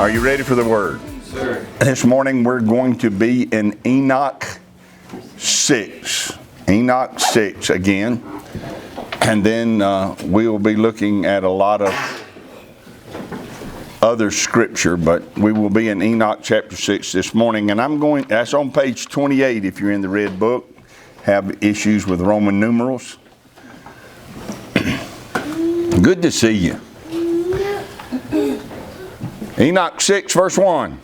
Are you ready for the word? Sir. This morning we're going to be in Enoch 6. Enoch 6 again. And then we will be looking at a lot of other scripture, but we will be in Enoch chapter 6 this morning. And that's on page 28 if you're in the red book. Have issues with Roman numerals. Good to see you. Enoch 6 verse 1.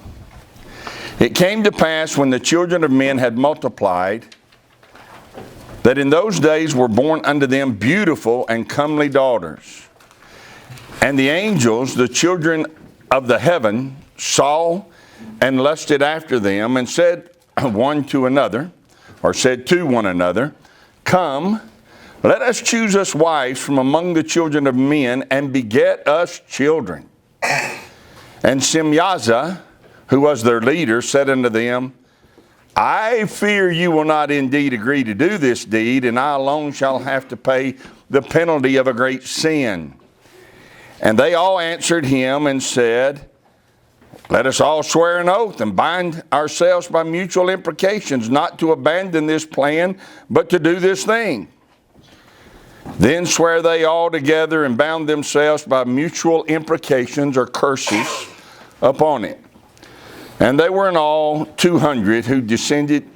It came to pass when the children of men had multiplied, that in those days were born unto them beautiful and comely daughters. And the angels, the children of the heaven, saw and lusted after them, and said one to another, or said to one another, Come, let us choose us wives from among the children of men, and beget us children. And Semyaza, who was their leader, said unto them, I fear you will not indeed agree to do this deed, and I alone shall have to pay the penalty of a great sin. And they all answered him and said, Let us all swear an oath and bind ourselves by mutual imprecations, not to abandon this plan, but to do this thing. Then swear they all together and bound themselves by mutual imprecations or curses upon it. And they were in all 200 who descended,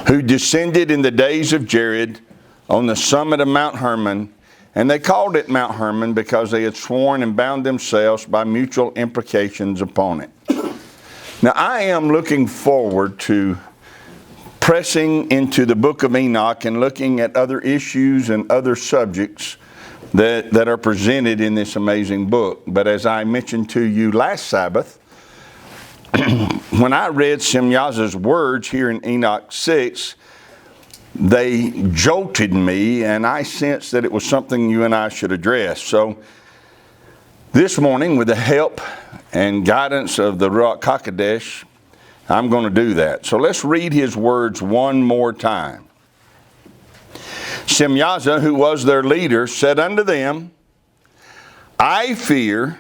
who descended in the days of Jared on the summit of Mount Hermon. And they called it Mount Hermon because they had sworn and bound themselves by mutual imprecations upon it. Now I am looking forward to pressing into the book of Enoch and looking at other issues and other subjects that are presented in this amazing book. But as I mentioned to you last Sabbath, when I read Semyaza's words here in Enoch 6, they jolted me, and I sensed that it was something you and I should address. So this morning, with the help and guidance of the Ruach HaKodesh, I'm going to do that. So let's read his words one more time. Semyaza, who was their leader, said unto them, I fear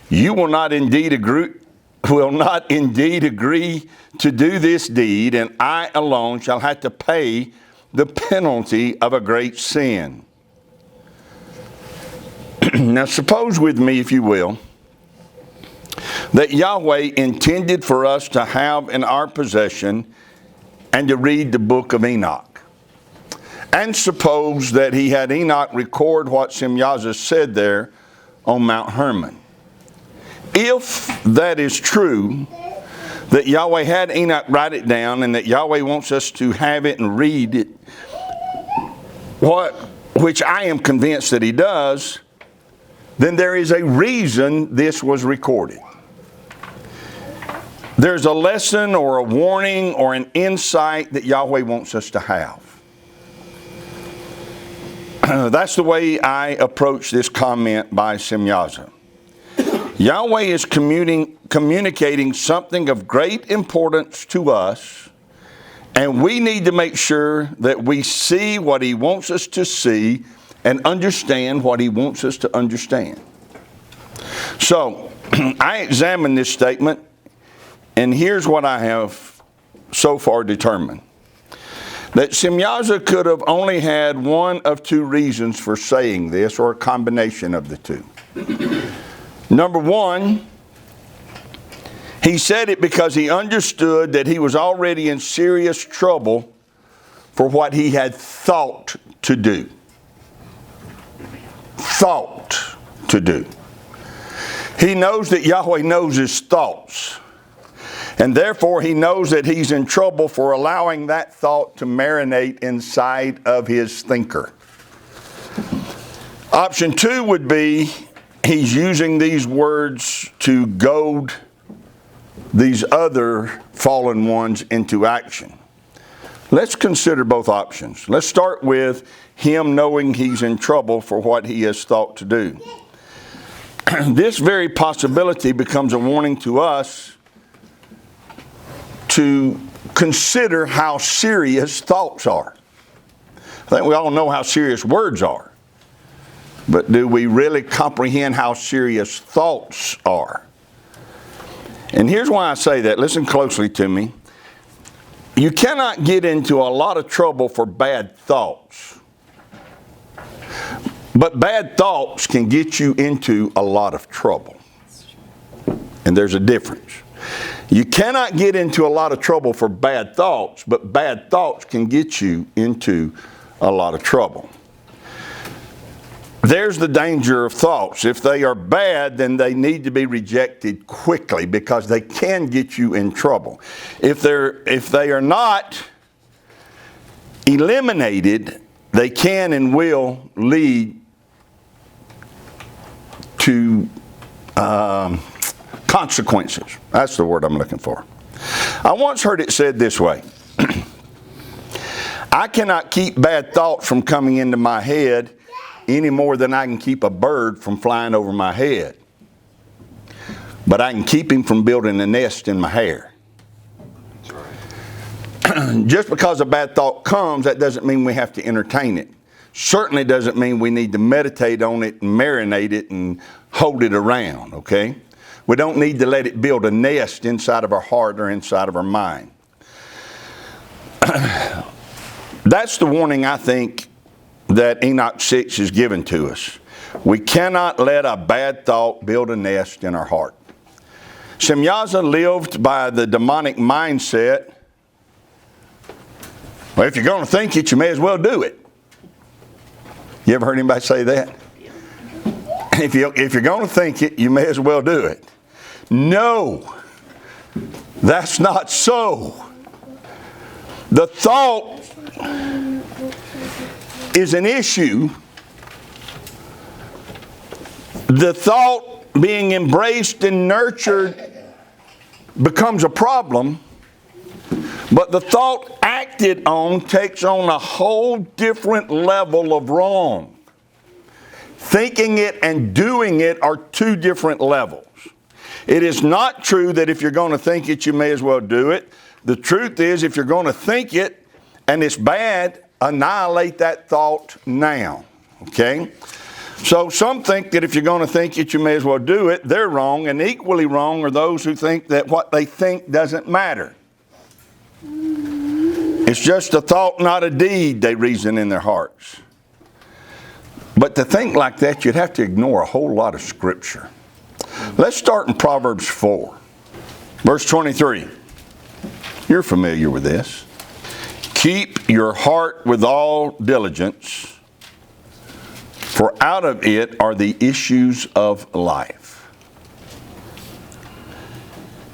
you will not indeed agree to do this deed, and I alone shall have to pay the penalty of a great sin. Now suppose with me, if you will, that Yahweh intended for us to have in our possession and to read the book of Enoch. And suppose that he had Enoch record what Semyaza said there on Mount Hermon. If that is true, that Yahweh had Enoch write it down and that Yahweh wants us to have it and read it, which I am convinced that he does, then there is a reason this was recorded. There's a lesson or a warning or an insight that Yahweh wants us to have. That's the way I approach this comment by Semyaza. Yahweh is communicating something of great importance to us, and we need to make sure that we see what he wants us to see and understand what he wants us to understand. So, I examined this statement, and here's what I have so far determined. That Semyaza could have only had one of two reasons for saying this, or a combination of the two. Number one, he said it because he understood that he was already in serious trouble for what he had thought to do. Thought to do. He knows that Yahweh knows his thoughts. And therefore, he knows that he's in trouble for allowing that thought to marinate inside of his thinker. Option two would be he's using these words to goad these other fallen ones into action. Let's consider both options. Let's start with him knowing he's in trouble for what he has thought to do. This very possibility becomes a warning to us to consider how serious thoughts are. I think we all know how serious words are. but do we really comprehend how serious thoughts are? And here's why I say that. Listen closely to me. You cannot get into a lot of trouble for bad thoughts. But bad thoughts can get you into a lot of trouble. And there's a difference. You cannot get into a lot of trouble for bad thoughts, but bad thoughts can get you into a lot of trouble. There's the danger of thoughts. If they are bad, then they need to be rejected quickly because they can get you in trouble. If they are not eliminated, they can and will lead to consequences. That's the word I'm looking for. I once heard it said this way. I cannot keep bad thoughts from coming into my head any more than I can keep a bird from flying over my head. But I can keep him from building a nest in my hair. Just because a bad thought comes, that doesn't mean we have to entertain it. Certainly doesn't mean we need to meditate on it and marinate it and hold it around, okay? We don't need to let it build a nest inside of our heart or inside of our mind. That's the warning, I think, that Enoch 6 is given to us. We cannot let a bad thought build a nest in our heart. Semyaza lived by the demonic mindset. Well, if you're going to think it, you may as well do it. You ever heard anybody say that? If you're going to think it, you may as well do it. No, that's not so. The thought is an issue. The thought being embraced and nurtured becomes a problem, but the thought acted on takes on a whole different level of wrong. Thinking it and doing it are two different levels. It is not true that if you're going to think it, you may as well do it. The truth is, if you're going to think it and it's bad, annihilate that thought now. Okay? So some think that if you're going to think it, you may as well do it. They're wrong, and equally wrong are those who think that what they think doesn't matter. It's just a thought, not a deed, they reason in their hearts. But to think like that, you'd have to ignore a whole lot of Scripture. Let's start in Proverbs 4, verse 23. You're familiar with this. Keep your heart with all diligence, for out of it are the issues of life.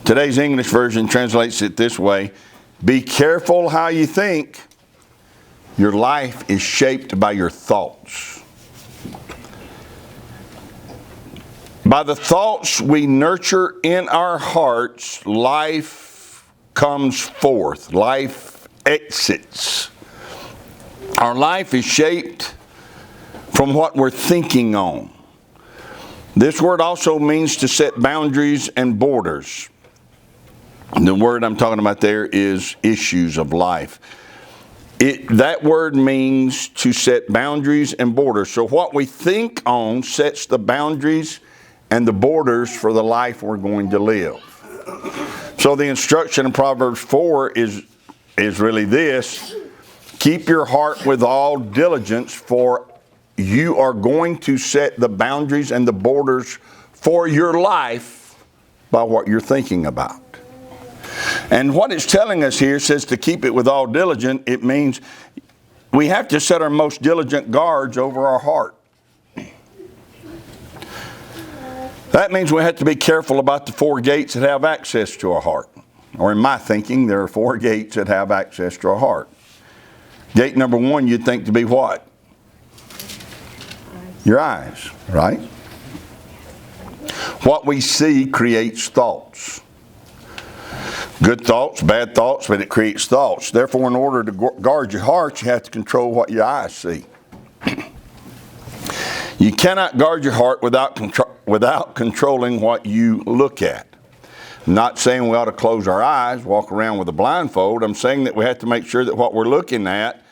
Today's English version translates it this way: be careful how you think. Your life is shaped by your thoughts. By the thoughts we nurture in our hearts, life comes forth. Life exits. Our life is shaped from what we're thinking on. This word also means to set boundaries and borders. The word I'm talking about there is issues of life. That word means to set boundaries and borders. So what we think on sets the boundaries and the borders for the life we're going to live. So the instruction in Proverbs 4 is really this: keep your heart with all diligence, for you are going to set the boundaries and the borders for your life by what you're thinking about. And what it's telling us here says to keep it with all diligence. It means we have to set our most diligent guards over our heart. That means we have to be careful about the four gates that have access to our heart. Or in my thinking, there are four gates that have access to our heart. Gate number one, you'd think to be what? Your eyes, right? What we see creates thoughts. Good thoughts, bad thoughts, but it creates thoughts. Therefore, in order to guard your heart, you have to control what your eyes see. You cannot guard your heart without controlling what you look at. I'm not saying we ought to close our eyes, walk around with a blindfold. I'm saying that we have to make sure that what we're looking at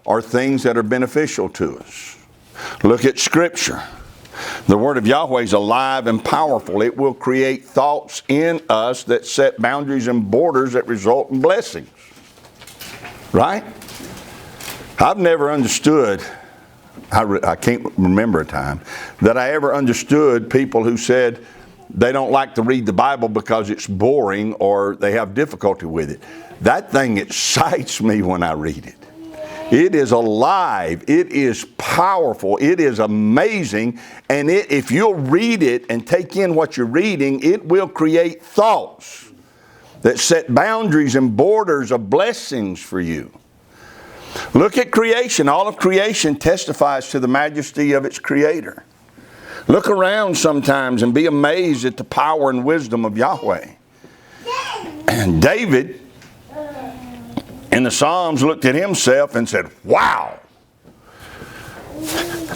are things that are beneficial to us. Look at Scripture. The Word of Yahweh is alive and powerful. It will create thoughts in us that set boundaries and borders that result in blessings. Right? I've never understood, I can't remember a time, that I ever understood people who said they don't like to read the Bible because it's boring or they have difficulty with it. That thing excites me when I read it. It is alive. It is powerful. It is amazing. And if you'll read it and take in what you're reading, it will create thoughts that set boundaries and borders of blessings for you. Look at creation. All of creation testifies to the majesty of its Creator. Look around sometimes and be amazed at the power and wisdom of Yahweh. And David in the Psalms looked at himself and said, wow,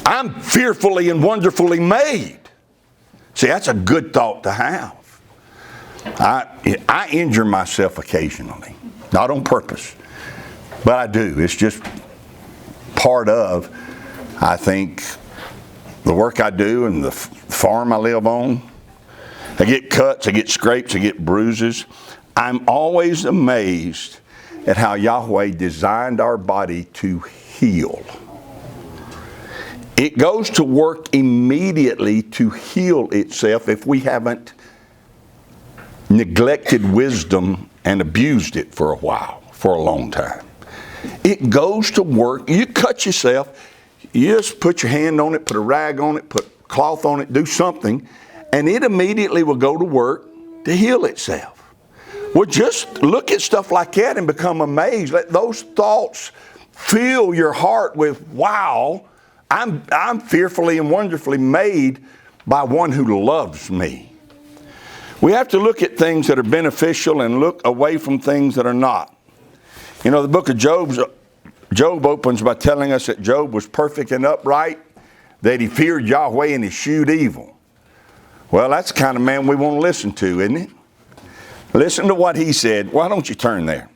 I'm fearfully and wonderfully made. See, that's a good thought to have. I injure myself occasionally, not on purpose, but I do. It's just part of, I think, the work I do and the farm I live on. I get cuts, I get scrapes, I get bruises. I'm always amazed at how Yahweh designed our body to heal. It goes to work immediately to heal itself if we haven't neglected wisdom and abused it for a while, for a long time. It goes to work. You cut yourself, you just put your hand on it, put a rag on it, put cloth on it, do something, and it immediately will go to work to heal itself. Well, just look at stuff like that and become amazed. Let those thoughts fill your heart with, wow, I'm fearfully and wonderfully made by one who loves me. We have to look at things that are beneficial and look away from things that are not. You know, the book of Job opens by telling us that Job was perfect and upright, that he feared Yahweh and eschewed evil. Well, that's the kind of man we want to listen to, isn't it? Listen to what he said. Why don't you turn there?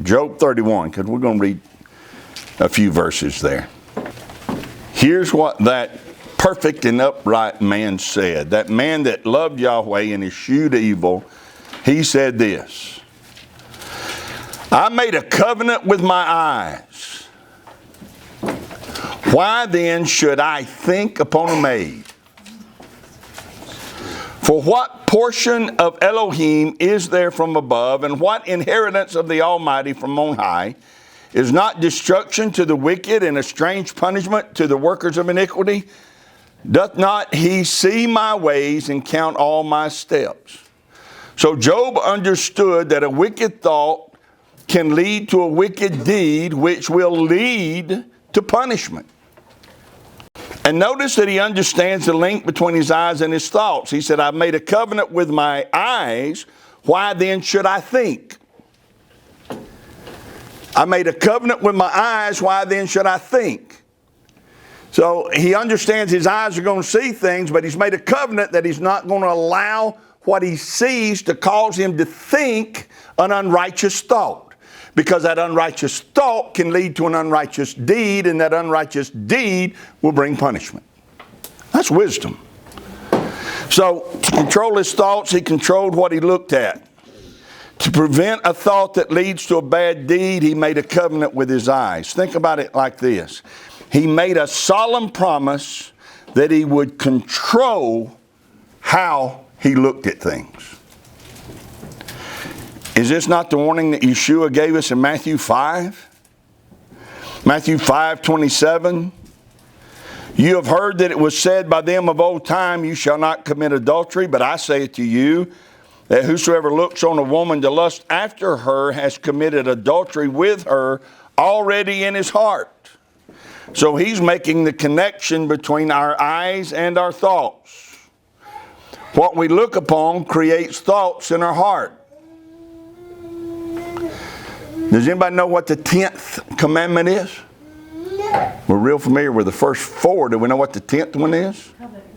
Job 31, because we're going to read a few verses there. Here's what that perfect and upright man said. That man that loved Yahweh and eschewed evil, he said this: I made a covenant with my eyes. Why then should I think upon a maid? For what portion of Elohim is there from above, and what inheritance of the Almighty from on high? Is not destruction to the wicked and a strange punishment to the workers of iniquity? Doth not he see my ways and count all my steps? So Job understood that a wicked thought can lead to a wicked deed, which will lead to punishment. And notice that he understands the link between his eyes and his thoughts. He said, I've made a covenant with my eyes. Why then should I think? I made a covenant with my eyes. Why then should I think? So he understands his eyes are going to see things, but he's made a covenant that he's not going to allow what he sees to cause him to think an unrighteous thought. Because that unrighteous thought can lead to an unrighteous deed, and that unrighteous deed will bring punishment. That's wisdom. So, to control his thoughts, he controlled what he looked at. To prevent a thought that leads to a bad deed, he made a covenant with his eyes. Think about it like this. He made a solemn promise that he would control how he looked at things. Is this not the warning that Yeshua gave us in Matthew 5? Matthew 5:27. You have heard that it was said by them of old time, you shall not commit adultery, but I say to you, that whosoever looks on a woman to lust after her has committed adultery with her already in his heart. So he's making the connection between our eyes and our thoughts. What we look upon creates thoughts in our heart. Does anybody know what the 10th commandment is? We're real familiar with the first 4. Do we know what the 10th one is?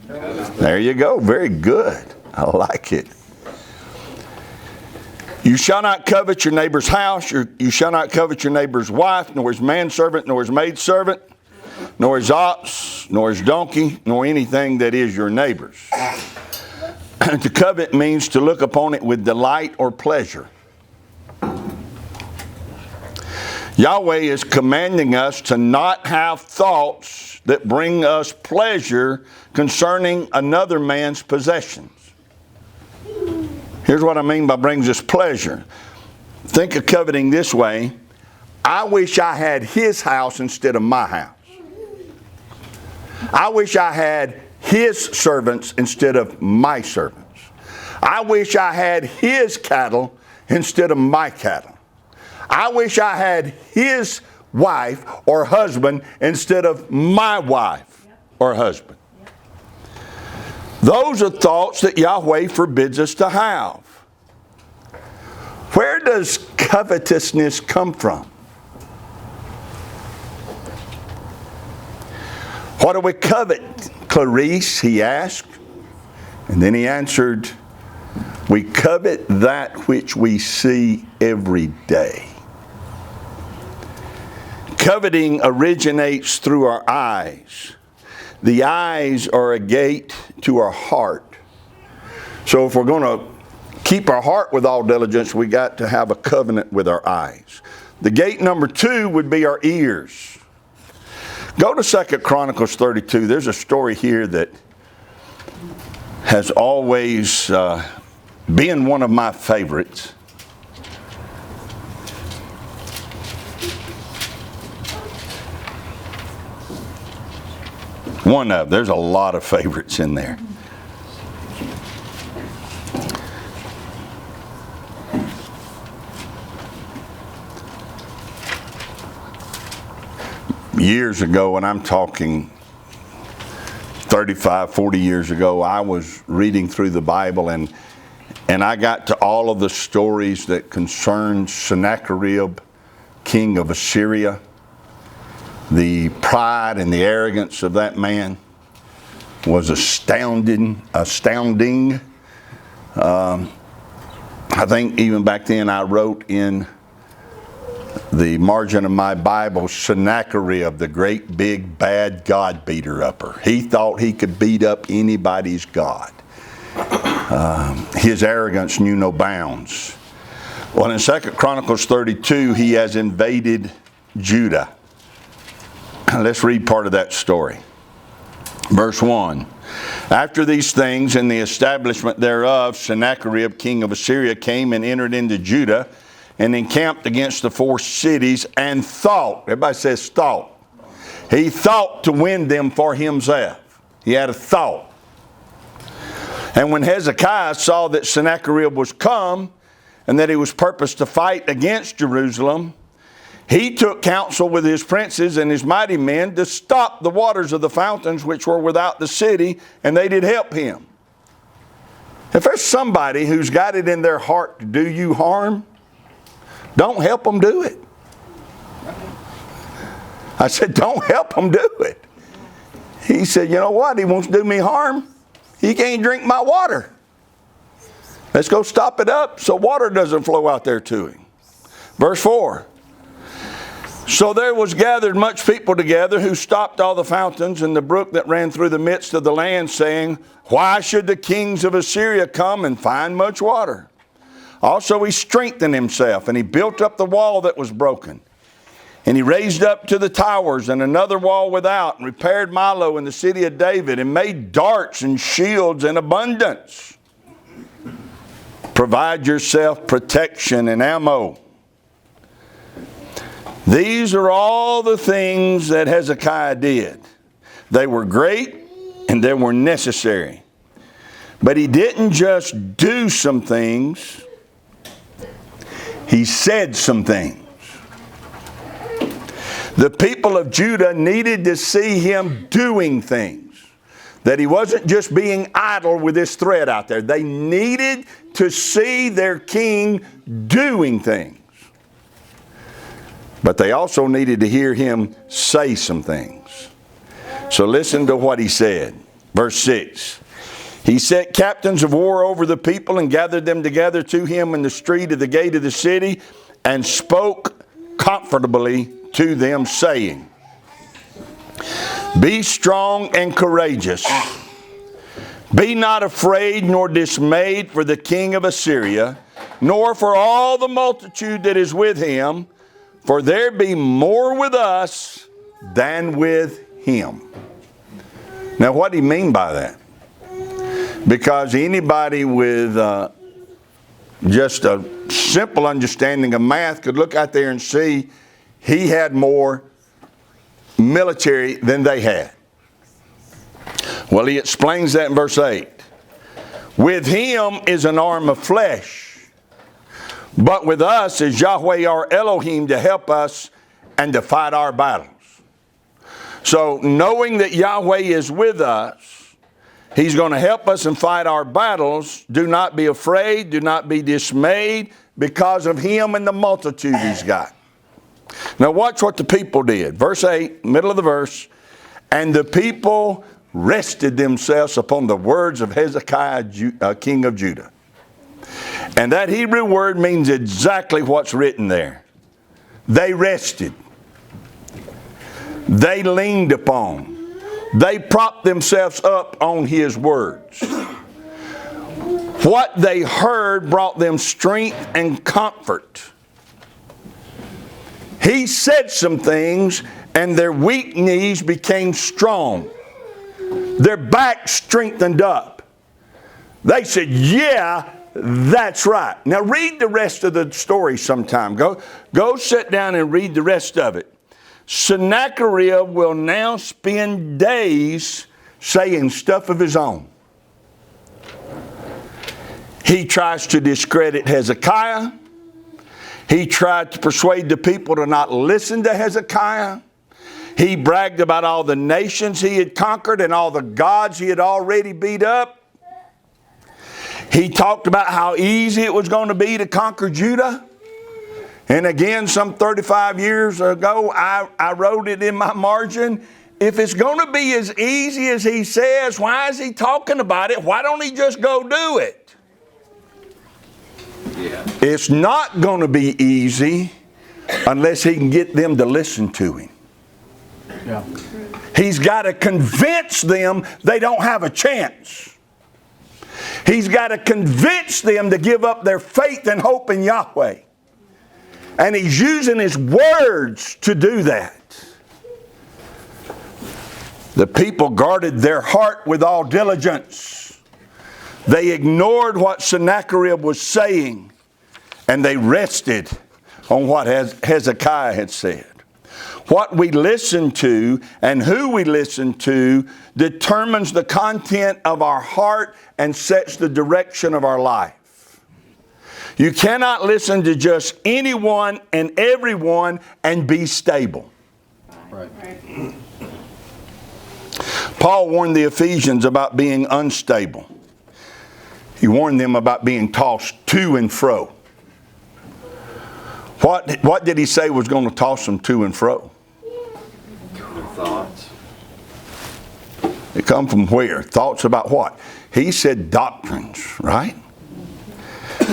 There you go. Very good. I like it. You shall not covet your neighbor's house. You shall not covet your neighbor's wife, nor his manservant, nor his maidservant, nor his ox, nor his donkey, nor anything that is your neighbor's. To covet means to look upon it with delight or pleasure. Yahweh is commanding us to not have thoughts that bring us pleasure concerning another man's possessions. Here's what I mean by brings us pleasure. Think of coveting this way. I wish I had his house instead of my house. I wish I had his servants instead of my servants. I wish I had his cattle instead of my cattle. I wish I had his wife or husband instead of my wife or husband. Those are thoughts that Yahweh forbids us to have. Where does covetousness come from? What do we covet, Clarice? He asked. And then he answered, we covet that which we see every day. Coveting originates through our eyes. The eyes are a gate to our heart. So if we're going to keep our heart with all diligence, we got to have a covenant with our eyes. The gate number 2 would be our ears. Go to 2 Chronicles 32. There's a story here that has always been one of my favorites. There's a lot of favorites in there. Years ago, and I'm talking 35, 40 years ago, I was reading through the Bible and I got to all of the stories that concerned Sennacherib, king of Assyria. The pride and the arrogance of that man was astounding. I think even back then I wrote in the margin of my Bible, Sennacherib, the great big bad God beater upper. He thought he could beat up anybody's God. His arrogance knew no bounds. Well, in 2 Chronicles 32, he has invaded Judah. Let's read part of that story. Verse 1. After these things and the establishment thereof, Sennacherib, king of Assyria, came and entered into Judah and encamped against the 4 cities and thought. Everybody says thought. He thought to win them for himself. He had a thought. And when Hezekiah saw that Sennacherib was come and that he was purposed to fight against Jerusalem, he took counsel with his princes and his mighty men to stop the waters of the fountains which were without the city, and they did help him. If there's somebody who's got it in their heart to do you harm, don't help them do it. I said, don't help them do it. He said, you know what? He wants to do me harm. He can't drink my water. Let's go stop it up so water doesn't flow out there to him. Verse 4. So there was gathered much people together who stopped all the fountains and the brook that ran through the midst of the land, saying, why should the kings of Assyria come and find much water? Also he strengthened himself, and he built up the wall that was broken. And he raised up to the towers and another wall without, and repaired Milo in the city of David, and made darts and shields in abundance. Provide yourself protection and ammo. These are all the things that Hezekiah did. They were great and they were necessary. But he didn't just do some things. He said some things. The people of Judah needed to see him doing things. That he wasn't just being idle with this thread out there. They needed to see their king doing things. But they also needed to hear him say some things. So listen to what he said. Verse 6. He set captains of war over the people and gathered them together to him in the street of the gate of the city and spoke comfortably to them, saying. Be strong and courageous. Be not afraid nor dismayed for the king of Assyria, nor for all the multitude that is with him, for there be more with us than with him. Now, what do you mean by that? Because anybody with just a simple understanding of math could look out there and see he had more military than they had. Well, he explains that in verse 8. With him is an arm of flesh, but with us is Yahweh our Elohim to help us and to fight our battles. So knowing that Yahweh is with us, he's going to help us and fight our battles. Do not be afraid, do not be dismayed because of him and the multitude he's got. Now watch what the people did. Verse 8, middle of the verse. And the people rested themselves upon the words of Hezekiah, king of Judah. And that Hebrew word means exactly what's written there. They rested. They leaned upon. They propped themselves up on his words. What they heard brought them strength and comfort. He said some things and their weak knees became strong. Their back strengthened up. They said, yeah, that's right. Now read the rest of the story sometime. Go sit down and read the rest of it. Sennacherib will now spend days saying stuff of his own. He tries to discredit Hezekiah. He tried to persuade the people to not listen to Hezekiah. He bragged about all the nations he had conquered and all the gods he had already beat up. He talked about how easy it was going to be to conquer Judah. And again, some 35 years ago, I wrote it in my margin. If it's going to be as easy as he says, why is he talking about it? Why don't he just go do it? Yeah. It's not going to be easy unless he can get them to listen to him. Yeah. He's got to convince them they don't have a chance. He's got to convince them to give up their faith and hope in Yahweh. And he's using his words to do that. The people guarded their heart with all diligence. They ignored what Sennacherib was saying, and they rested on what Hezekiah had said. What we listen to and who we listen to determines the content of our heart and sets the direction of our life. You cannot listen to just anyone and everyone and be stable. Right. Paul warned the Ephesians about being unstable. He warned them about being tossed to and fro. What did he say was going to toss them to and fro? Their thoughts. They come from where? Thoughts about what? He said doctrines, right?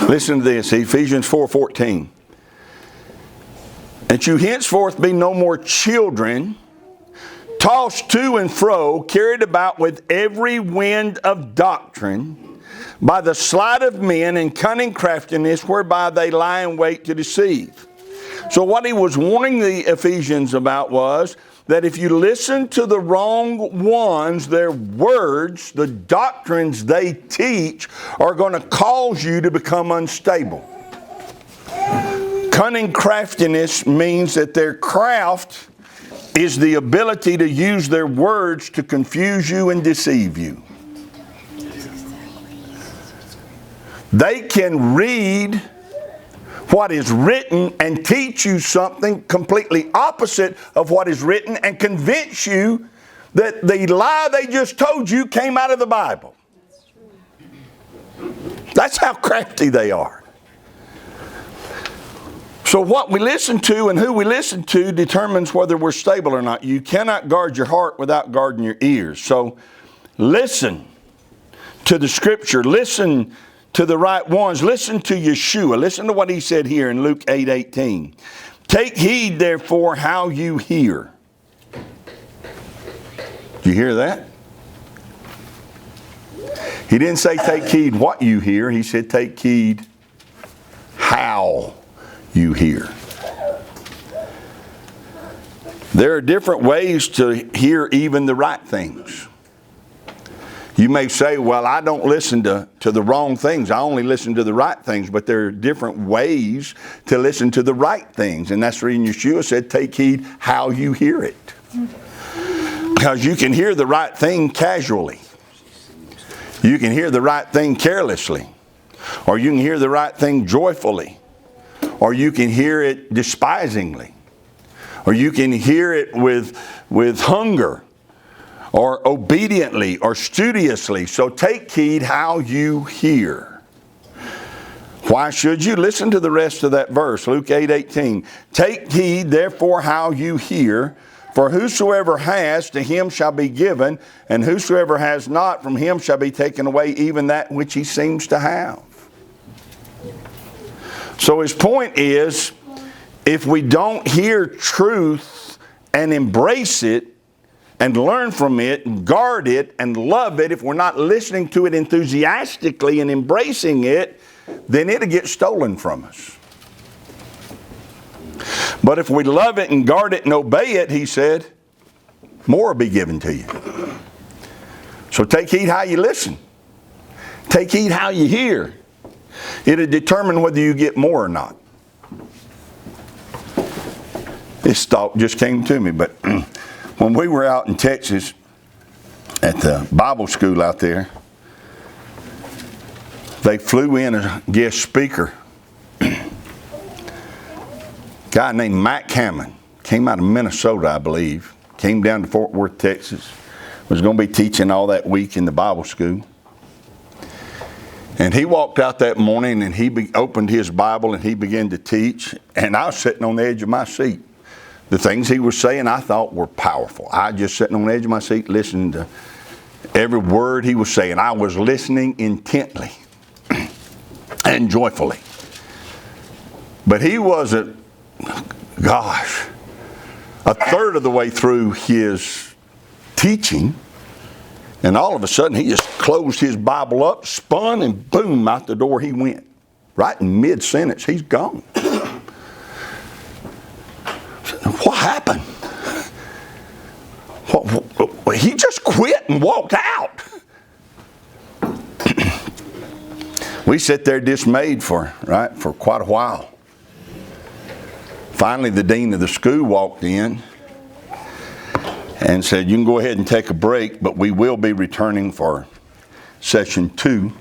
Listen to this, Ephesians 4:14. That you henceforth be no more children, tossed to and fro, carried about with every wind of doctrine, by the sleight of men and cunning craftiness, whereby they lie in wait to deceive. So what he was warning the Ephesians about was that if you listen to the wrong ones, their words, the doctrines they teach, are going to cause you to become unstable. Cunning craftiness means that their craft is the ability to use their words to confuse you and deceive you. They can read what is written and teach you something completely opposite of what is written and convince you that the lie they just told you came out of the Bible. That's how crafty they are. So what we listen to and who we listen to determines whether we're stable or not. You cannot guard your heart without guarding your ears. So listen to the Scripture. Listen to the right ones. Listen to Yeshua. Listen to what he said here in Luke 8:18. Take heed, therefore, how you hear. Did you hear that? He didn't say take heed what you hear. He said take heed how you hear. There are different ways to hear even the right things. You may say, well, I don't listen to the wrong things. I only listen to the right things. But there are different ways to listen to the right things. And that's the reason Yeshua said, take heed how you hear it. Because you can hear the right thing casually. You can hear the right thing carelessly. Or you can hear the right thing joyfully. Or you can hear it despisingly. Or you can hear it with hunger. Or obediently, or studiously. So take heed how you hear. Why should you? Listen to the rest of that verse, Luke 8:18. Take heed therefore how you hear, for whosoever has, to him shall be given, and whosoever has not, from him shall be taken away even that which he seems to have. So his point is, if we don't hear truth and embrace it, and learn from it, and guard it, and love it, if we're not listening to it enthusiastically and embracing it, then it'll get stolen from us. But if we love it and guard it and obey it, he said, more will be given to you. So take heed how you listen. Take heed how you hear. It'll determine whether you get more or not. This thought just came to me, but when we were out in Texas at the Bible school out there, they flew in a guest speaker. A guy named Mac Hammond. Came out of Minnesota, I believe. Came down to Fort Worth, Texas. Was going to be teaching all that week in the Bible school. And he walked out that morning and he opened his Bible and he began to teach. And I was sitting on the edge of my seat. The things he was saying I thought were powerful. I just sitting on the edge of my seat listening to every word he was saying. I was listening intently and joyfully. But he wasn't, a third of the way through his teaching, and all of a sudden he just closed his Bible up, spun, and boom, out the door he went. Right in mid-sentence, he's gone. What happened? He just quit and walked out. We sat there dismayed for quite a while. Finally, the dean of the school walked in and said, you can go ahead and take a break, but we will be returning for session 2.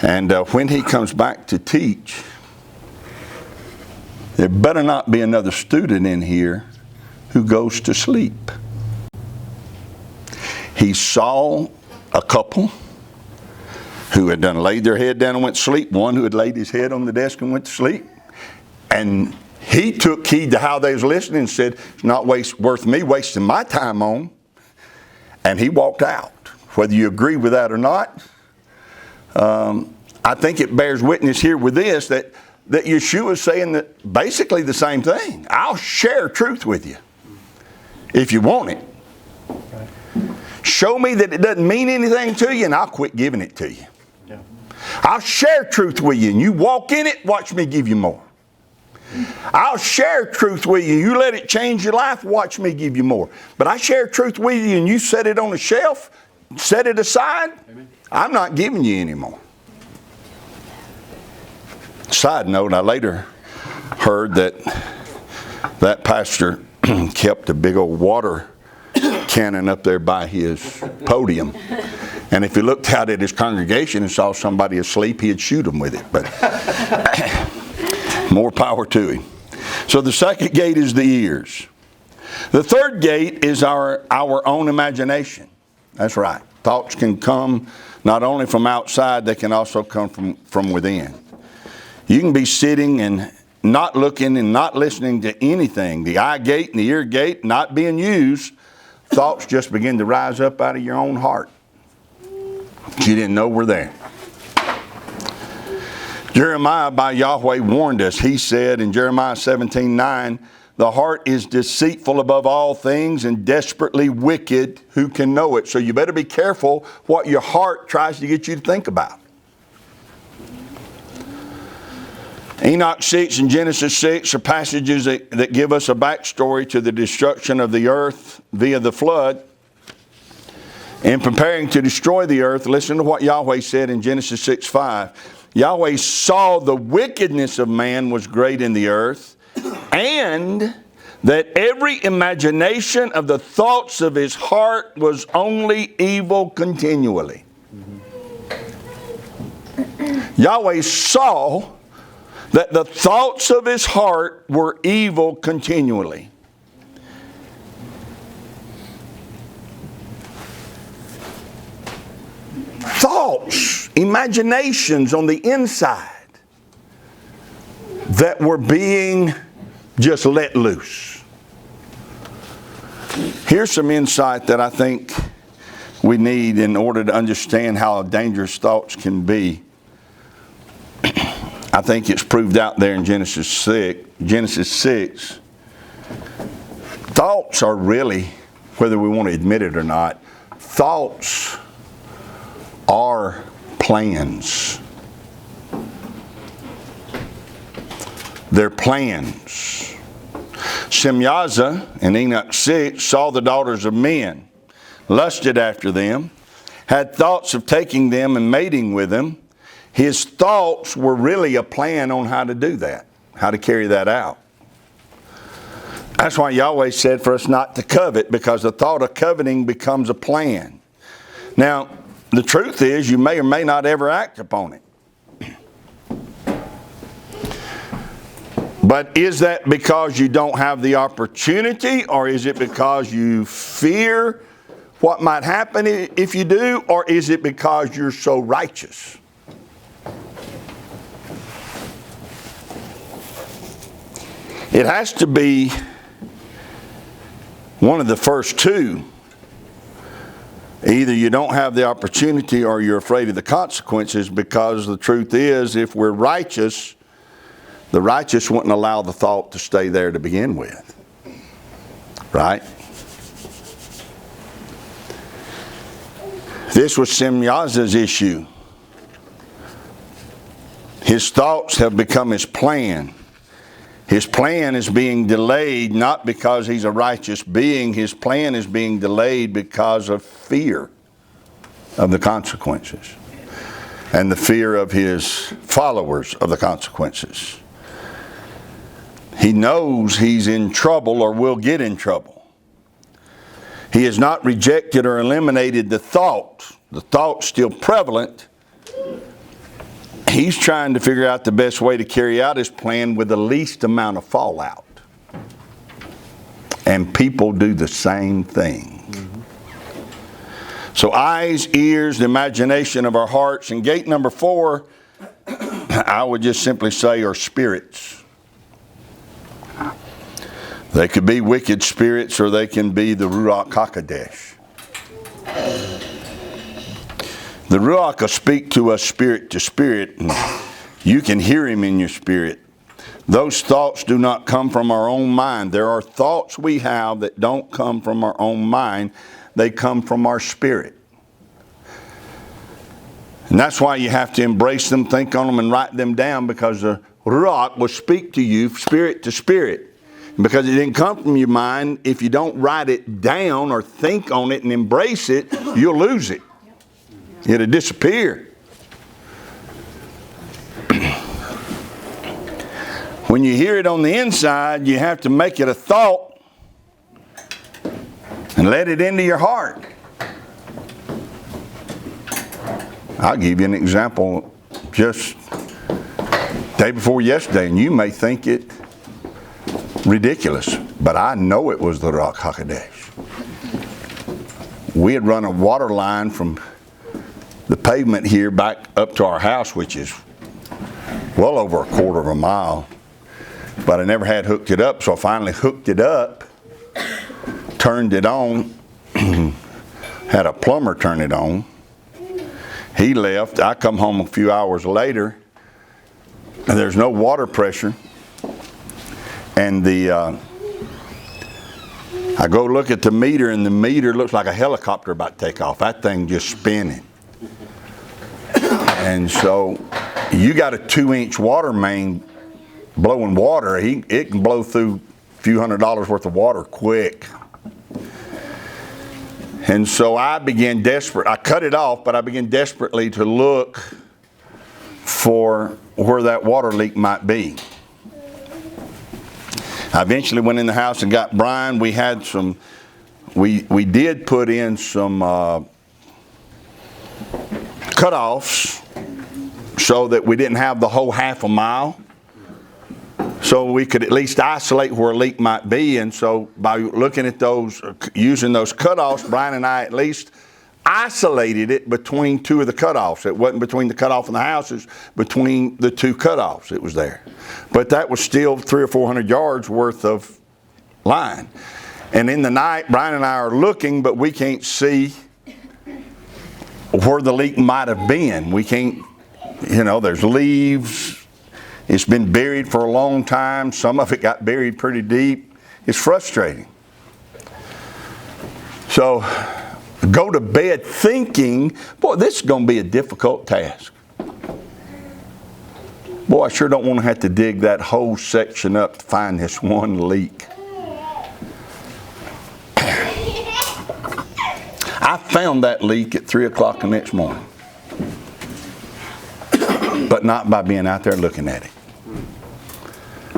And when he comes back to teach, there better not be another student in here who goes to sleep. He saw a couple who had done laid their head down and went to sleep. One who had laid his head on the desk and went to sleep. And he took heed to how they was listening and said, it's not worth me wasting my time on. And he walked out. Whether you agree with that or not, I think it bears witness here with this that Yeshua is saying that basically the same thing. I'll share truth with you if you want it. Show me that it doesn't mean anything to you and I'll quit giving it to you. Yeah. I'll share truth with you and you walk in it, watch me give you more. I'll share truth with you. You let it change your life, watch me give you more. But I share truth with you and you set it on a shelf, set it aside, amen. I'm not giving you any more. Side note, I later heard that pastor kept a big old water cannon up there by his podium. And if he looked out at his congregation and saw somebody asleep, he'd shoot them with it. But more power to him. So the second gate is the ears. The third gate is our own imagination. That's right. Thoughts can come not only from outside, they can also come from within. You can be sitting and not looking and not listening to anything. The eye gate and the ear gate not being used. Thoughts just begin to rise up out of your own heart. You didn't know were there. Jeremiah by Yahweh warned us. He said in Jeremiah 17:9, The heart is deceitful above all things and desperately wicked. Who can know it? So you better be careful what your heart tries to get you to think about. Enoch 6 and Genesis 6 are passages that give us a backstory to the destruction of the earth via the flood. In preparing to destroy the earth, listen to what Yahweh said in Genesis 6:5. Yahweh saw the wickedness of man was great in the earth, and that every imagination of the thoughts of his heart was only evil continually. Yahweh saw that the thoughts of his heart were evil continually. Thoughts, imaginations on the inside that were being just let loose. Here's some insight that I think we need in order to understand how dangerous thoughts can be. I think it's proved out there in Genesis 6. Thoughts are really, whether we want to admit it or not, thoughts are plans. They're plans. Semyaza in Enoch 6 saw the daughters of men, lusted after them, had thoughts of taking them and mating with them. His thoughts were really a plan on how to do that, how to carry that out. That's why Yahweh said for us not to covet, because the thought of coveting becomes a plan. Now, the truth is you may or may not ever act upon it. But is that because you don't have the opportunity, or is it because you fear what might happen if you do, or is it because you're so righteous? It has to be one of the first two. Either you don't have the opportunity or you're afraid of the consequences, because the truth is, if we're righteous, the righteous wouldn't allow the thought to stay there to begin with. Right? This was Semyaza's issue. His thoughts have become his plan. His plan is being delayed not because he's a righteous being. His plan is being delayed because of fear of the consequences and the fear of his followers of the consequences. He knows he's in trouble or will get in trouble. He has not rejected or eliminated the thought. The thought's still prevalent. He's trying to figure out the best way to carry out his plan with the least amount of fallout. And people do the same thing. So eyes, ears, the imagination of our hearts. And gate number 4, I would just simply say, are spirits. They could be wicked spirits, or they can be the Ruach HaKodesh. The Ruach will speak to us spirit to spirit, and you can hear him in your spirit. Those thoughts do not come from our own mind. There are thoughts we have that don't come from our own mind. They come from our spirit. And that's why you have to embrace them, think on them, and write them down, because the Ruach will speak to you spirit to spirit. Because it didn't come from your mind, if you don't write it down or think on it and embrace it, you'll lose it. It'll disappear. When you hear it on the inside, you have to make it a thought and let it into your heart. I'll give you an example just day before yesterday, and you may think it ridiculous, but I know it was the Ruach HaKodesh. We had run a water line from the pavement here back up to our house, which is well over a quarter of a mile, but I never had hooked it up, so I finally hooked it up, turned it on, had a plumber turn it on. He left. I come home a few hours later, and there's no water pressure, and the I go look at the meter, and the meter looks like a helicopter about to take off. That thing just spinning. And so you got a 2-inch water main blowing water. It can blow through a few $100s worth of water quick. And so I began desperate. I cut it off, but I began desperately to look for where that water leak might be. I eventually went in the house and got Brian. We had some, we did put in some cutoffs so that we didn't have the whole half a mile. So we could at least isolate where a leak might be. And so by looking at those, using those cutoffs, Brian and I at least isolated it between two of the cutoffs. It wasn't between the cutoff and the house, it was between the two cutoffs it was there. But that was still 300 or 400 yards worth of line. And in the night, Brian and I are looking, but we can't see where the leak might have been. We can't, there's leaves. It's been buried for a long time. Some of it got buried pretty deep. It's frustrating. So go to bed thinking, boy, this is going to be a difficult task. Boy, I sure don't want to have to dig that whole section up to find this one leak. I found that leak at 3 o'clock the next morning. But not by being out there looking at it.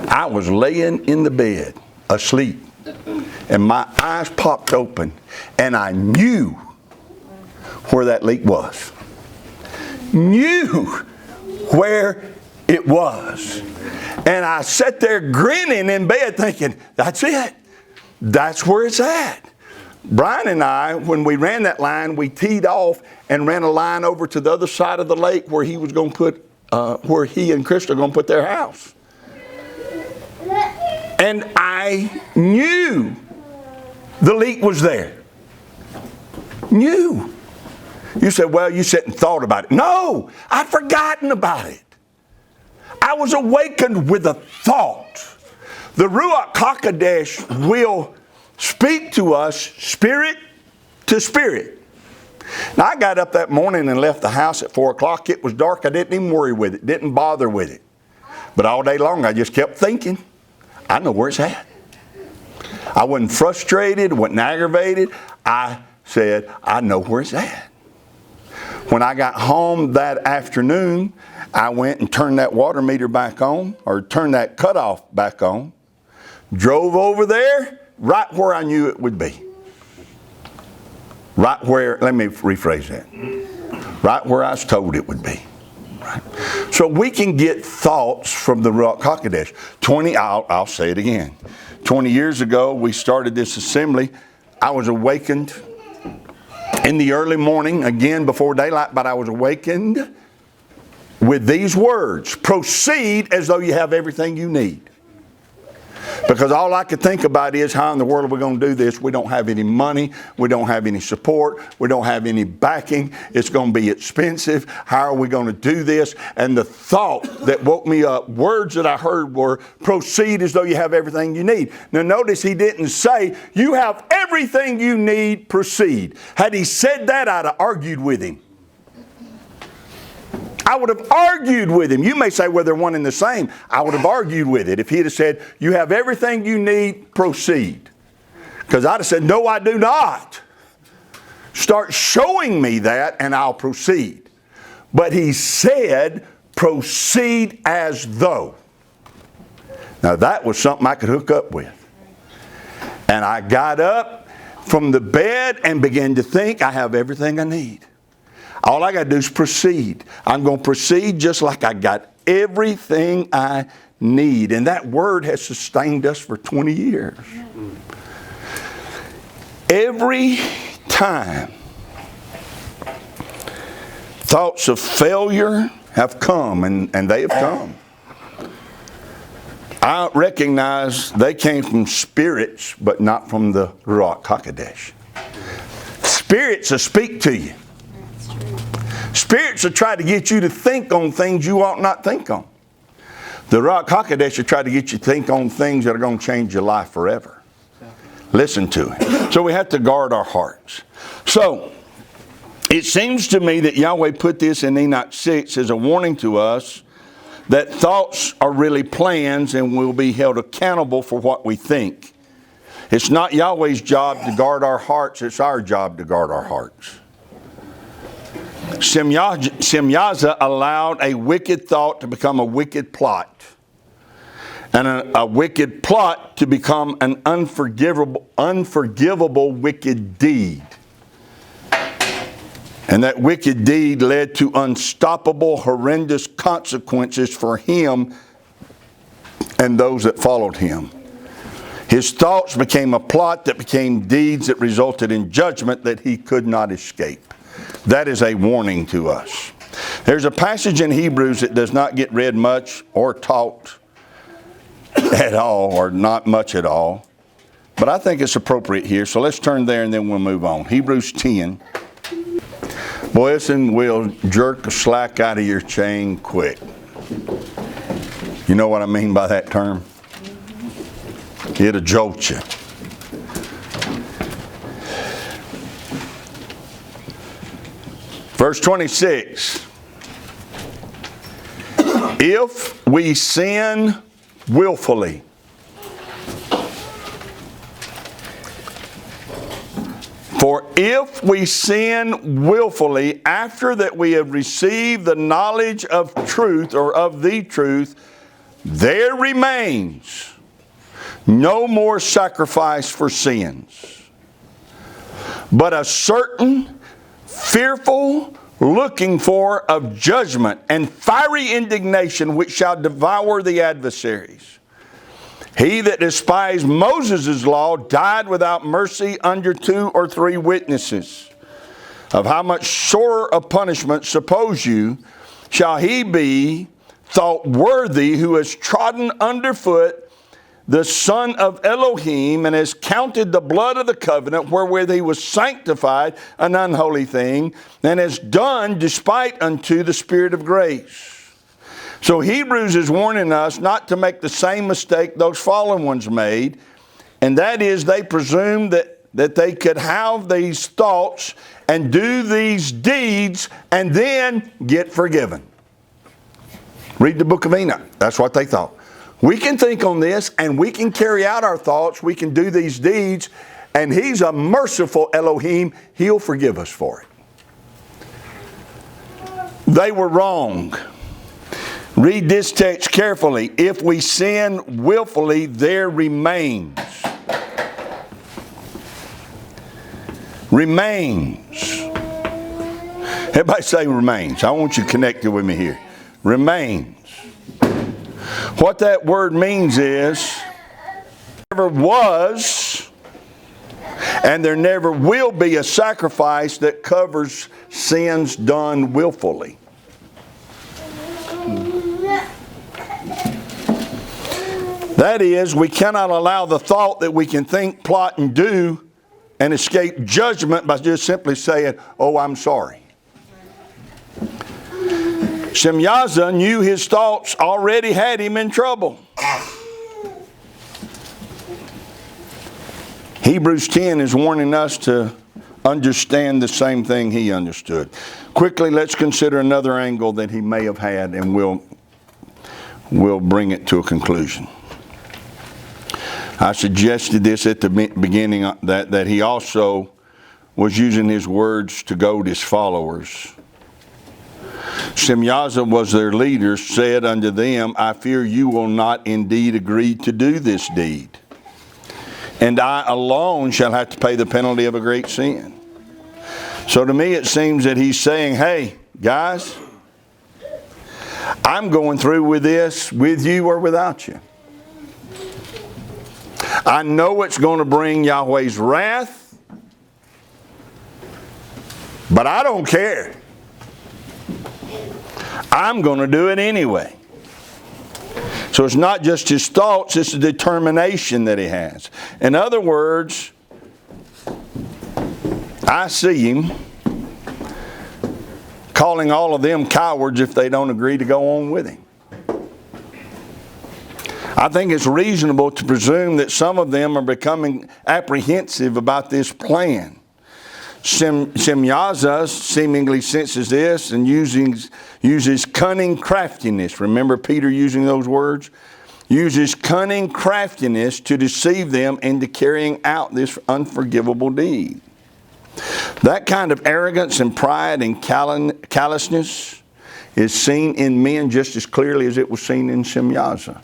I was laying in the bed, asleep, and my eyes popped open, and I knew where that leak was. Knew where it was. And I sat there grinning in bed thinking, that's it. That's where it's at. Brian and I, when we ran that line, we teed off and ran a line over to the other side of the lake where he was going to put, where he and Krista are going to put their house. And I knew the leak was there. Knew. You said, well, you sat and thought about it. No, I'd forgotten about it. I was awakened with a thought. The Ruach HaKodesh will speak to us spirit to spirit. Now, I got up that morning and left the house at 4 o'clock. It was dark. I didn't even worry with it. Didn't bother with it. But all day long, I just kept thinking, I know where it's at. I wasn't frustrated, wasn't aggravated. I said, I know where it's at. When I got home that afternoon, I went and turned that water meter back on, or turned that cutoff back on, drove over there, right where I knew it would be. Right where, let me rephrase that. Right where I was told it would be. Right. So we can get thoughts from the Ruach HaKodesh. I'll say it again. 20 years ago, we started this assembly. I was awakened in the early morning, again before daylight, but I was awakened with these words: proceed as though you have everything you need. Because all I could think about is, how in the world are we going to do this? We don't have any money. We don't have any support. We don't have any backing. It's going to be expensive. How are we going to do this? And the thought that woke me up, words that I heard were, proceed as though you have everything you need. Now notice he didn't say, you have everything you need, proceed. Had he said that, I'd have argued with him. I would have argued with him. You may say, well, they're one and the same. I would have argued with it if he'd have said, you have everything you need, proceed. Because I'd have said, no, I do not. Start showing me that and I'll proceed. But he said, proceed as though. Now that was something I could hook up with. And I got up from the bed and began to think, I have everything I need. All I got to do is proceed. I'm going to proceed just like I got everything I need. And that word has sustained us for 20 years. Every time thoughts of failure have come, and they have come, I recognize they came from spirits, but not from the Ruach HaKodesh. Spirits will speak to you. Spirits will try to get you to think on things you ought not think on. The Ruach HaKodesh will try to get you to think on things that are going to change your life forever. listen to him. So we have to guard our hearts. So it seems to me that Yahweh put this in Enoch 6 as a warning to us that thoughts are really plans and we'll be held accountable for what we think. It's not Yahweh's job to guard our hearts, it's our job to guard our hearts. Semyaza allowed a wicked thought to become a wicked plot, and a wicked plot to become an unforgivable wicked deed. And that wicked deed led to unstoppable, horrendous consequences for him and those that followed him. His thoughts became a plot that became deeds that resulted in judgment that he could not escape. That is a warning to us. There's a passage in Hebrews that does not get read much or taught at all, or not much at all. But I think it's appropriate here. So let's turn there and then we'll move on. Hebrews 10. Boy, this will jerk the slack out of your chain quick. You know what I mean by that term? It'll jolt you. Verse 26. If we sin willfully, for if we sin willfully after that we have received the knowledge of truth or of the truth, there remains no more sacrifice for sins, but a certain fearful looking for of judgment and fiery indignation which shall devour the adversaries. He that despised Moses' law died without mercy under 2 or 3 witnesses. Of how much sorer a punishment, suppose you, shall he be thought worthy who has trodden underfoot the Son of Elohim, and has counted the blood of the covenant wherewith he was sanctified an unholy thing, and has done despite unto the Spirit of grace. So Hebrews is warning us not to make the same mistake those fallen ones made, and that is they presumed that they could have these thoughts and do these deeds and then get forgiven. Read the book of Enoch. That's what they thought. We can think on this and we can carry out our thoughts. We can do these deeds, and he's a merciful Elohim. He'll forgive us for it. They were wrong. Read this text carefully. If we sin willfully, there remains. Remains. Everybody say remains. I want you connected with me here. Remains. What that word means is, there never was and there never will be a sacrifice that covers sins done willfully. That is, we cannot allow the thought that we can think, plot, and do and escape judgment by just simply saying, oh, I'm sorry. Semyaza knew his thoughts already had him in trouble. Hebrews 10 is warning us to understand the same thing he understood. Quickly, let's consider another angle that he may have had, and we'll bring it to a conclusion. I suggested this at the beginning, that he also was using his words to goad his followers. Semyaza was their leader, said unto them, I fear you will not indeed agree to do this deed, and I alone shall have to pay the penalty of a great sin. So to me it seems that he's saying, hey, guys, I'm going through with this with you or without you. I know it's going to bring Yahweh's wrath, but I don't care. I'm going to do it anyway. So it's not just his thoughts, it's the determination that he has. In other words, I see him calling all of them cowards if they don't agree to go on with him. I think it's reasonable to presume that some of them are becoming apprehensive about this plan. Semyaza seemingly senses this and uses cunning craftiness. Remember Peter using those words? Uses cunning craftiness to deceive them into carrying out this unforgivable deed. That kind of arrogance and pride and callousness is seen in men just as clearly as it was seen in Semyaza.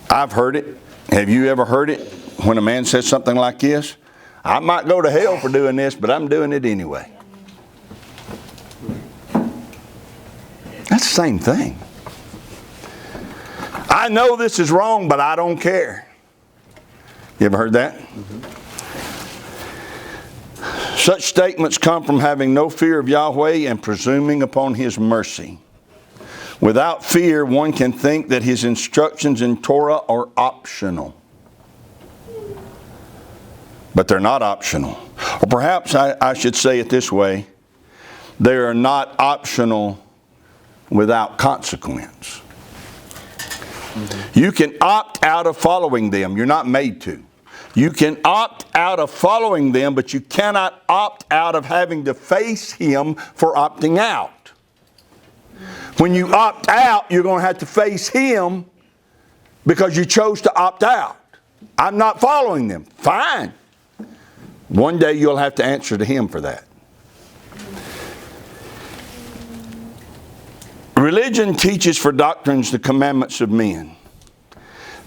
I've heard it. Have you ever heard it? When a man says something like this, I might go to hell for doing this, but I'm doing it anyway. That's the same thing. I know this is wrong, but I don't care. You ever heard that? Such statements come from having no fear of Yahweh and presuming upon His mercy. Without fear, one can think that His instructions in Torah are optional. But they're not optional. Or perhaps I should say it this way. They are not optional without consequence. You can opt out of following them. You're not made to. You can opt out of following them, but you cannot opt out of having to face Him for opting out. When you opt out, you're going to have to face Him because you chose to opt out. I'm not following them. Fine. One day you'll have to answer to Him for that. Religion teaches for doctrines the commandments of men.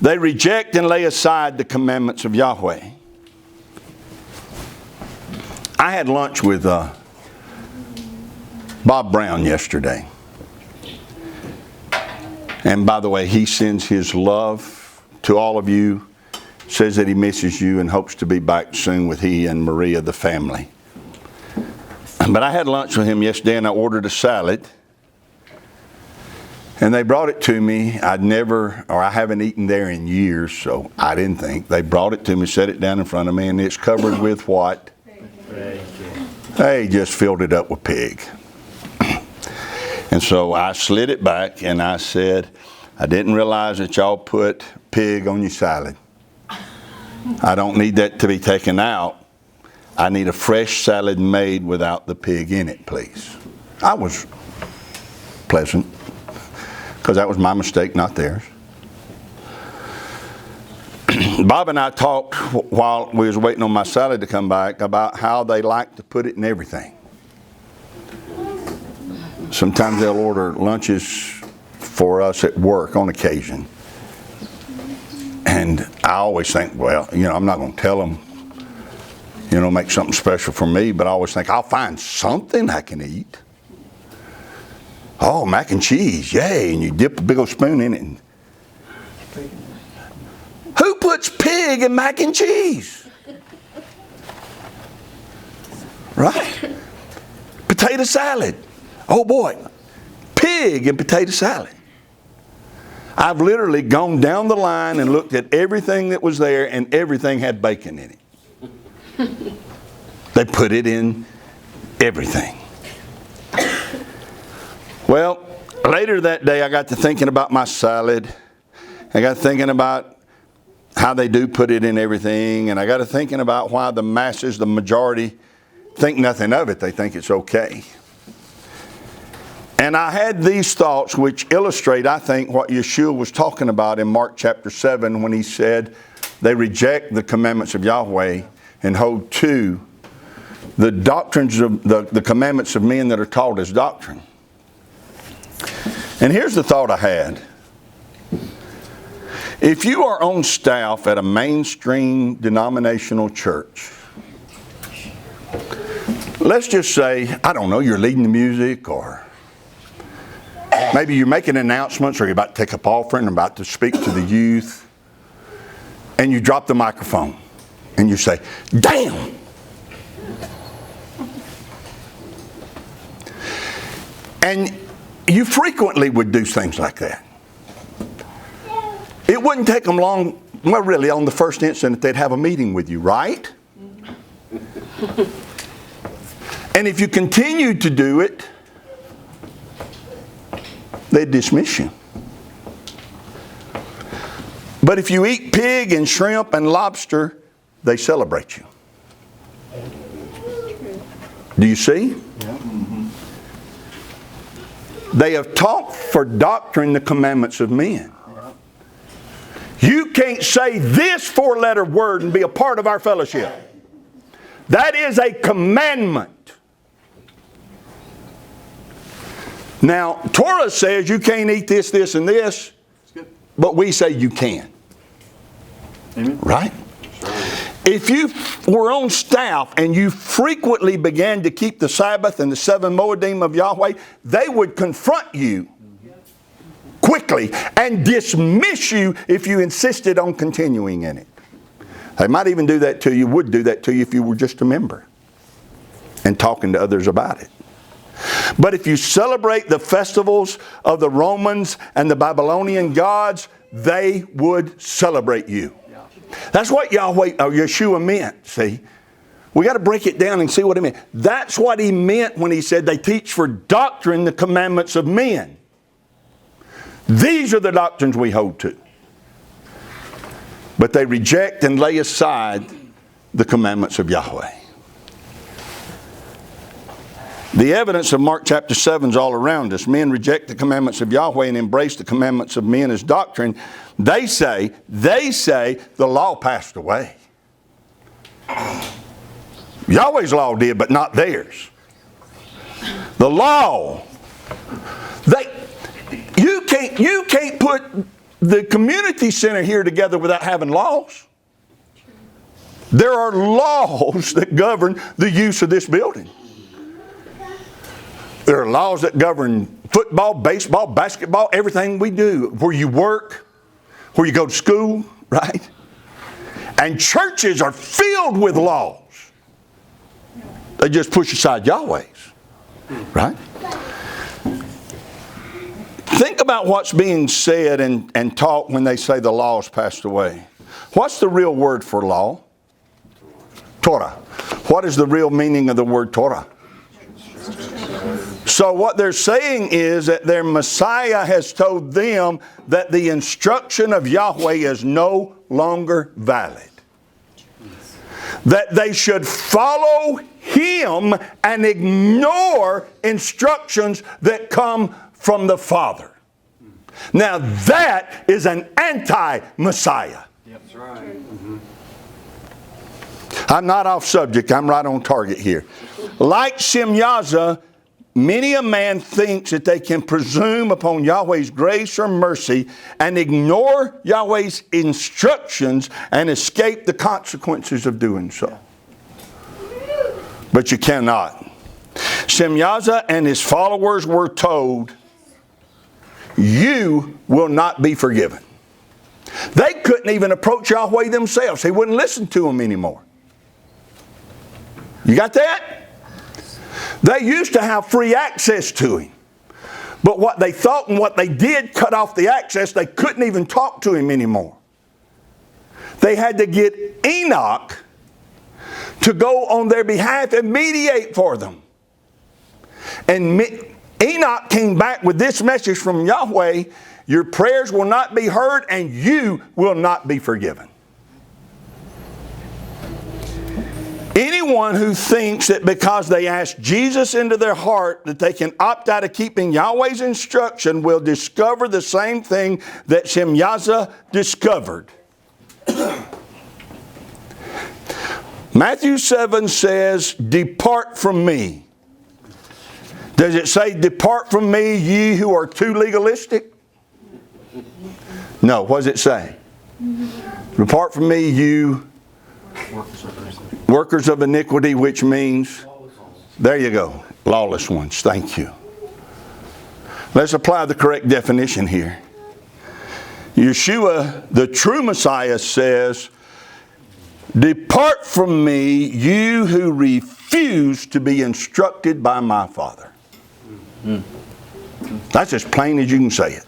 They reject and lay aside the commandments of Yahweh. I had lunch with Bob Brown yesterday. And by the way, he sends his love to all of you, says that he misses you and hopes to be back soon with he and Maria, the family. But I had lunch with him yesterday and I ordered a salad. And they brought it to me. I haven't eaten there in years, so I didn't think. They brought it to me, set it down in front of me, and it's covered with what? They just filled it up with pig. And so I slid it back and I said, I didn't realize that y'all put pig on your salad. I don't need that to be taken out. I need a fresh salad made without the pig in it, please. I was pleasant because that was my mistake, not theirs. Bob and I talked while we was waiting on my salad to come back about how they like to put it in everything. Sometimes they'll order lunches for us at work on occasion. And I always think, well, I'm not going to tell them, make something special for me, but I always think I'll find something I can eat. Oh, mac and cheese, yay, and you dip a big old spoon in it. Who puts pig in mac and cheese? Right? Potato salad. Oh boy, pig and potato salad. I've literally gone down the line and looked at everything that was there, and everything had bacon in it. They put it in everything. Well, later that day I got to thinking about my salad. I got thinking about how they do put it in everything, and I got to thinking about why the masses, the majority, think nothing of it. They think it's okay. And I had these thoughts which illustrate, I think, what Yeshua was talking about in Mark chapter 7 when he said they reject the commandments of Yahweh and hold to the doctrines of the commandments of men that are taught as doctrine. And here's the thought I had. If you are on staff at a mainstream denominational church, let's just say, I don't know, you're leading the music, or maybe you're making announcements, or you're about to take up offering, or about to speak to the youth, and you drop the microphone, and you say, damn! And you frequently would do things like that. It wouldn't take them long, well really on the first instant they'd have a meeting with you, right? And if you continued to do it, they'd dismiss you. But if you eat pig and shrimp and lobster, they celebrate you. Do you see? They have taught for doctrine the commandments of men. You can't say this four-letter word and be a part of our fellowship. That is a commandment. Now, Torah says you can't eat this, this, and this, but we say you can. Amen. Right? If you were on staff and you frequently began to keep the Sabbath and the 7 Moedim of Yahweh, they would confront you quickly and dismiss you if you insisted on continuing in it. They might even do that to you, would do that to you if you were just a member and talking to others about it. But if you celebrate the festivals of the Romans and the Babylonian gods, they would celebrate you. That's what Yeshua meant, see. We got to break it down and see what he meant. That's what he meant when he said they teach for doctrine the commandments of men. These are the doctrines we hold to. But they reject and lay aside the commandments of Yahweh. The evidence of Mark chapter 7 is all around us. Men reject the commandments of Yahweh and embrace the commandments of men as doctrine. They say the law passed away. Yahweh's law did, but not theirs. The law. You can't put the community center here together without having laws. There are laws that govern the use of this building. There are laws that govern football, baseball, basketball, everything we do. Where you work, where you go to school, right? And churches are filled with laws. They just push aside Yahweh's, right? Think about what's being said and taught when they say the law's passed away. What's the real word for law? Torah. What is the real meaning of the word Torah? So what they're saying is that their Messiah has told them that the instruction of Yahweh is no longer valid. That they should follow Him and ignore instructions that come from the Father. Now that is an anti-Messiah. Yep, that's right. Mm-hmm. I'm not off subject. I'm right on target here. Like Semyaza, many a man thinks that they can presume upon Yahweh's grace or mercy and ignore Yahweh's instructions and escape the consequences of doing so. But you cannot. Semyaza and his followers were told, you will not be forgiven. They couldn't even approach Yahweh themselves. He wouldn't listen to them anymore. You got that? They used to have free access to Him. But what they thought and what they did cut off the access. They couldn't even talk to Him anymore. They had to get Enoch to go on their behalf and mediate for them. And Enoch came back with this message from Yahweh: your prayers will not be heard and you will not be forgiven. Anyone who thinks that because they ask Jesus into their heart that they can opt out of keeping Yahweh's instruction will discover the same thing that Semyaza discovered. Matthew 7 says, depart from me. Does it say, depart from me, ye who are too legalistic? No, what does it say? Depart from me, you workers of iniquity, which means, there you go, lawless ones. Thank you. Let's apply the correct definition here. Yeshua, the true Messiah, says, depart from me, you who refuse to be instructed by my Father. That's as plain as you can say it.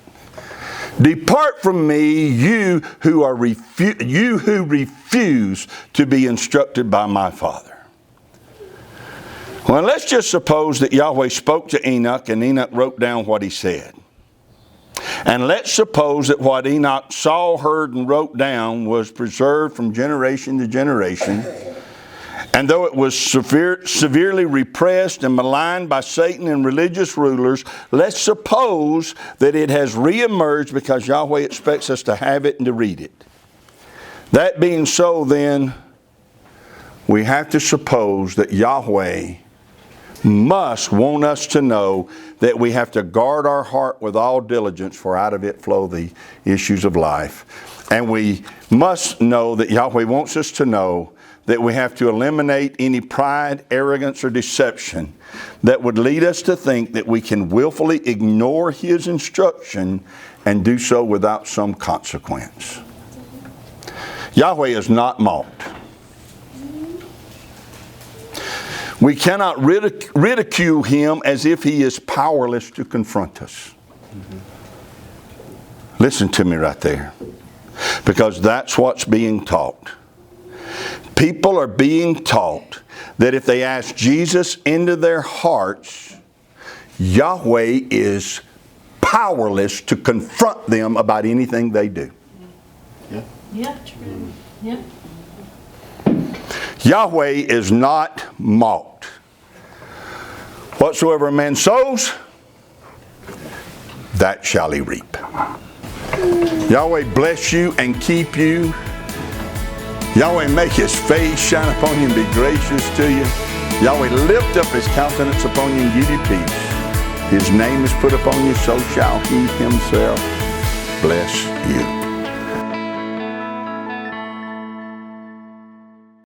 Depart from me, you who refuse to be instructed by my Father. Well, let's just suppose that Yahweh spoke to Enoch and Enoch wrote down what he said. And let's suppose that what Enoch saw, heard, and wrote down was preserved from generation to generation. And though it was severely repressed and maligned by Satan and religious rulers, let's suppose that it has reemerged because Yahweh expects us to have it and to read it. That being so, then, we have to suppose that Yahweh must want us to know that we have to guard our heart with all diligence, for out of it flow the issues of life. And we must know that Yahweh wants us to know that we have to eliminate any pride, arrogance, or deception that would lead us to think that we can willfully ignore His instruction and do so without some consequence. Yahweh is not mocked. We cannot ridicule Him as if He is powerless to confront us. Listen to me right there, because that's what's being taught. People are being taught that if they ask Jesus into their hearts, Yahweh is powerless to confront them about anything they do. Yeah, true. Yeah. Yahweh is not mocked. Whatsoever a man sows, that shall he reap. Yahweh bless you and keep you. Yahweh make His face shine upon you and be gracious to you. Yahweh lift up His countenance upon you and give you peace. His name is put upon you, so shall He Himself bless you.